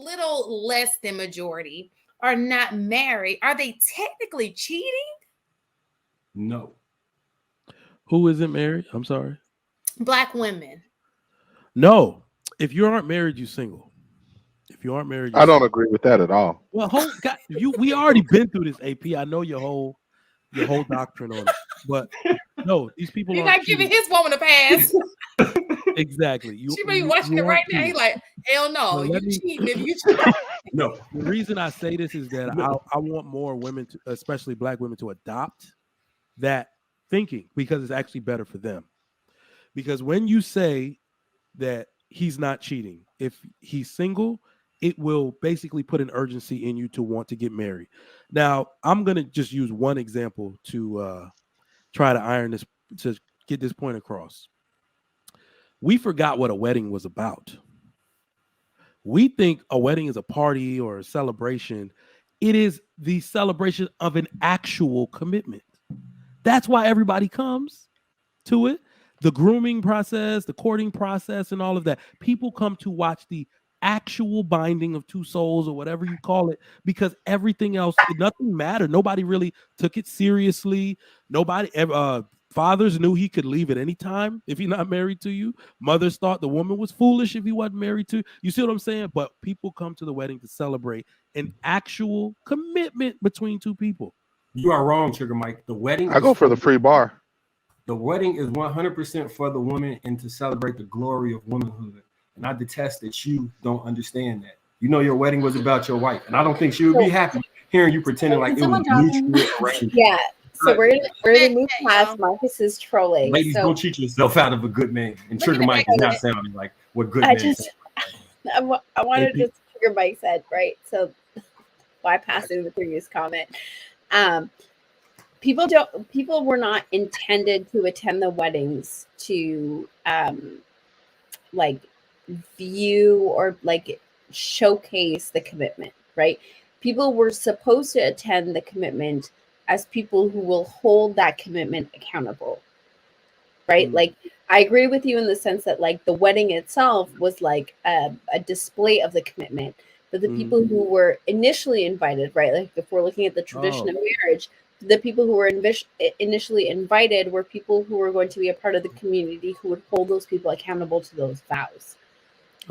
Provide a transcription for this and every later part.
little less than majority are not married, are they technically cheating? No. Who isn't married? I'm sorry. Black women. No. If you aren't married, you're single. If you aren't married, you're I don't single. agree with that at all. Well, we already been through this, AP. I know your whole doctrine on it. But no, these people You're aren't not giving cheating. his woman a pass. Exactly. She may be watching it right now. He's like, hell no, you cheating if you cheat. No. The reason I say this is that I want more women, especially black women, to adopt that thinking because it's actually better for them. Because when you say that he's not cheating, if he's single, it will basically put an urgency in you to want to get married. Now, I'm going to just use one example to try to iron this, to get this point across. We forgot what a wedding was about. We think a wedding is a party or a celebration. It is the celebration of an actual commitment. That's why everybody comes to it. The grooming process, the courting process, and all of that. People come to watch the actual binding of two souls or whatever you call it, because everything else, nothing mattered. Nobody really took it seriously. Nobody fathers knew he could leave at any time if he's not married to you. Mothers thought the woman was foolish if he wasn't married to you. See what I'm saying? But people come to the wedding to celebrate an actual commitment between two people. You are wrong, Sugar Mike. The wedding. I go for the free bar. The wedding is 100% for the woman and to celebrate the glory of womanhood. And I detest that you don't understand that. You know your wedding was about your wife, and I don't think she would be happy hearing you pretending like it was mutual arrangement. Yeah. So we're gonna move past Marcus's trolling. Ladies, don't cheat yourself out of a good man. And Sugar Mike is not sounding like what good man sounds like. I wanted to Sugar Mike said, right? So bypassing the previous comment. People were not intended to attend the weddings to like view or like showcase the commitment, right? People were supposed to attend the commitment as people who will hold that commitment accountable, right? Like, I agree with you in the sense that like the wedding itself was like a display of the commitment, but the people who were initially invited, right? Like if we're looking at the tradition of marriage, the people who were initially invited were people who were going to be a part of the community who would hold those people accountable to those vows.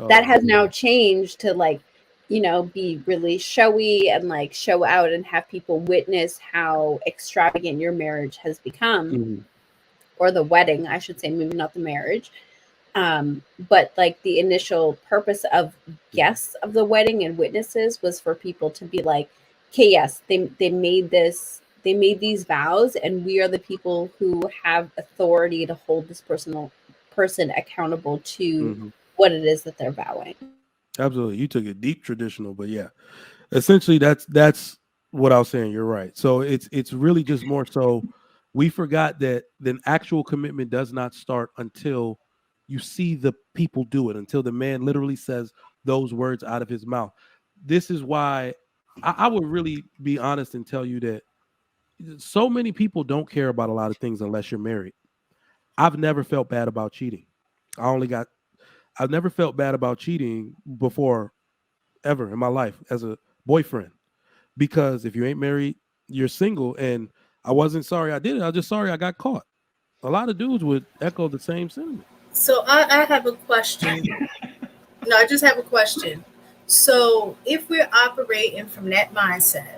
That has now changed to like, you know, be really showy and like show out and have people witness how extravagant your marriage has become, or the wedding, I should say, maybe not the marriage. But like the initial purpose of guests of the wedding and witnesses was for people to be like, okay, yes, they made these vows, and we are the people who have authority to hold this person accountable to what it is that they're vowing. Absolutely. You took it deep traditional, but yeah, essentially that's what I was saying. You're right. So it's really just more so we forgot that the actual commitment does not start until you see the people do it, until the man literally says those words out of his mouth. This is why I would really be honest and tell you that so many people don't care about a lot of things unless you're married. I've never felt bad about cheating. I've never felt bad about cheating before, ever in my life as a boyfriend, because if you ain't married, you're single. And I wasn't sorry I did it. I was just sorry I got caught. A lot of dudes would echo the same sentiment. So I have a question. No, I just have a question. So if we're operating from that mindset,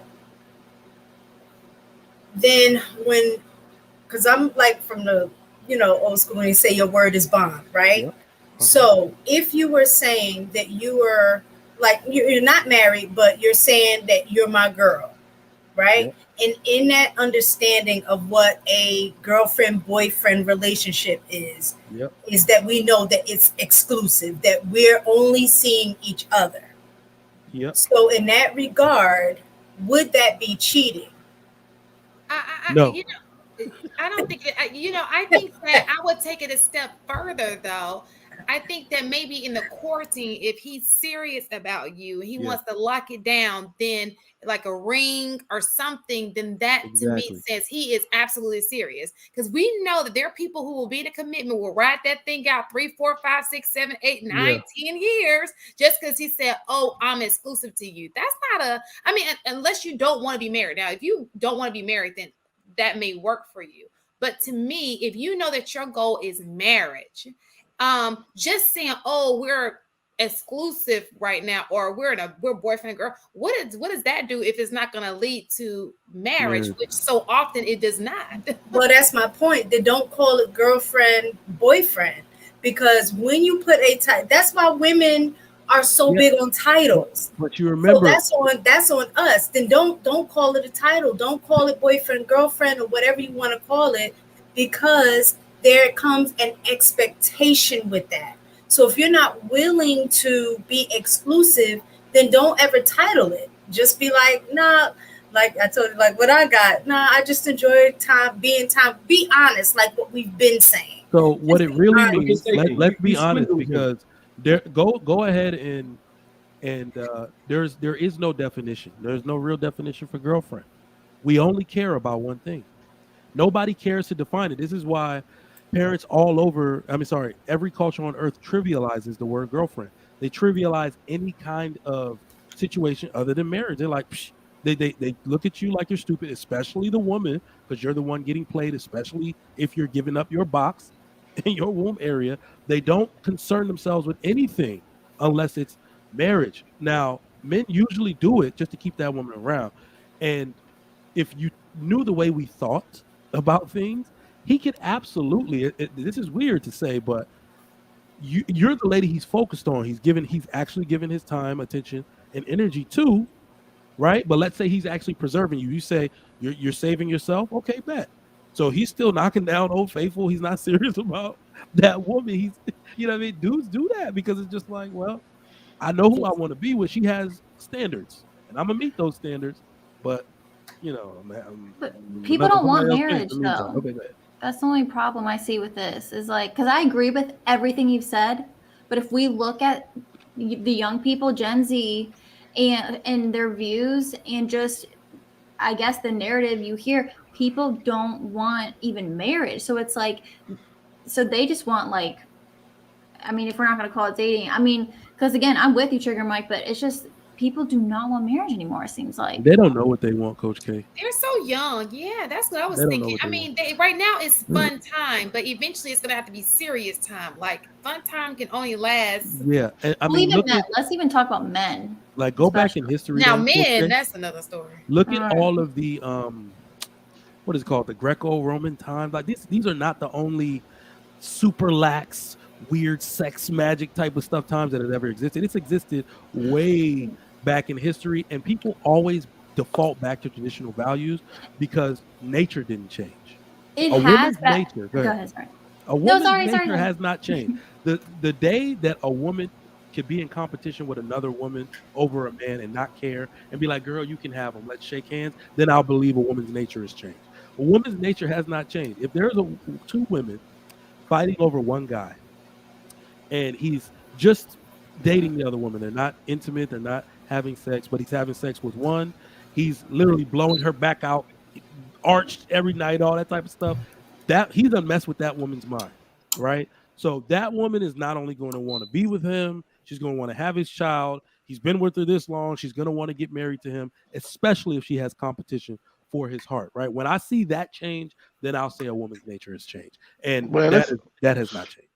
then because I'm like from the, old school, when you say your word is bond, right? Yep. So if you were saying that you were like, you're not married, but you're saying that you're my girl, right? Yep. And in that understanding of what a girlfriend-boyfriend relationship is, yep, is that we know that it's exclusive, that we're only seeing each other. Yep. So in that regard, would that be cheating? No. I don't think I think that I would take it a step further though. I think that maybe in the courting, if he's serious about you, he Yeah. wants to lock it down, then like a ring or something, then that to me Exactly. says he is absolutely serious. Because we know that there are people who will be in a commitment, will ride that thing out 3, 4, 5, 6, 7, 8, 9, 10 years just because he said, "Oh, I'm exclusive to you." That's not a. I mean, unless you don't want to be married. Now, if you don't want to be married, then that may work for you. But to me, if you know that your goal is marriage, just saying, "Oh, we're exclusive right now," or we're boyfriend and girl, what does that do if it's not going to lead to marriage, which so often it does not. Well, that's my point. They don't call it girlfriend, boyfriend, because when you put a title, that's why women are so big on titles. But you remember, so that's on us. Then don't call it a title. Don't call it boyfriend, girlfriend, or whatever you want to call it, because there comes an expectation with that. So if you're not willing to be exclusive, then don't ever title it. Just be like, nah, like I told you, like what I got. Nah, I just enjoy being time. Be honest, like what we've been saying. So what it really honest. means, let's be honest, because go ahead and there is no definition. There's no real definition for girlfriend. We only care about one thing. Nobody cares to define it. This is why parents all over, every culture on earth trivializes the word girlfriend. They trivialize any kind of situation other than marriage. They're like, psh. They look at you like you're stupid, especially the woman, because you're the one getting played, especially if you're giving up your box in your womb area. They don't concern themselves with anything unless it's marriage. Now, men usually do it just to keep that woman around. And if you knew the way we thought about things, he could absolutely, this is weird to say, but you're the lady he's focused on. He's actually given his time, attention, and energy to, right? But let's say he's actually preserving you. You say you're saving yourself. Okay, bet. So he's still knocking down Old Faithful. He's not serious about that woman. He's, you know what I mean? Dudes do that because it's just like, well, I know who I want to be with. She has standards, and I'm gonna meet those standards. But you know, but people don't want marriage though. Okay, that's the only problem I see with this is like, because I agree with everything you've said, but if we look at the young people, Gen Z, and their views, and just, I guess, the narrative you hear, people don't want even marriage. So it's like, so they just want, like, I mean, if we're not going to call it dating, I mean, because again, I'm with you, Trigger Mike, but it's just, people do not want marriage anymore, it seems like. They don't know what they want, Coach K. They're so young. Yeah, that's what I was thinking. I mean, right now it's fun time, but eventually it's going to have to be serious time. Like, fun time can only last. Yeah. And, I mean, let's even talk about men. Like, go back in history. Now, men, that's another story. Look at all of the, what is it called? The Greco-Roman times. Like, these are not the only super lax, weird sex magic type of stuff times that have ever existed. It's existed way back in history, and people always default back to traditional values because nature didn't change. A woman's nature has not changed. The day that a woman could be in competition with another woman over a man and not care and be like, girl, you can have him, let's shake hands, then I'll believe a woman's nature has changed. A woman's nature has not changed. If there's two women fighting over one guy and he's just dating the other woman, they're not intimate, they're not having sex, but he's having sex with one, he's literally blowing her back out, arched every night, all that type of stuff, that he done mess with that woman's mind, right? So that woman is not only going to want to be with him, she's going to want to have his child. He's been with her this long, she's going to want to get married to him, especially if she has competition for his heart, right? When I see that change, then I'll say a woman's nature has changed, and that has not changed.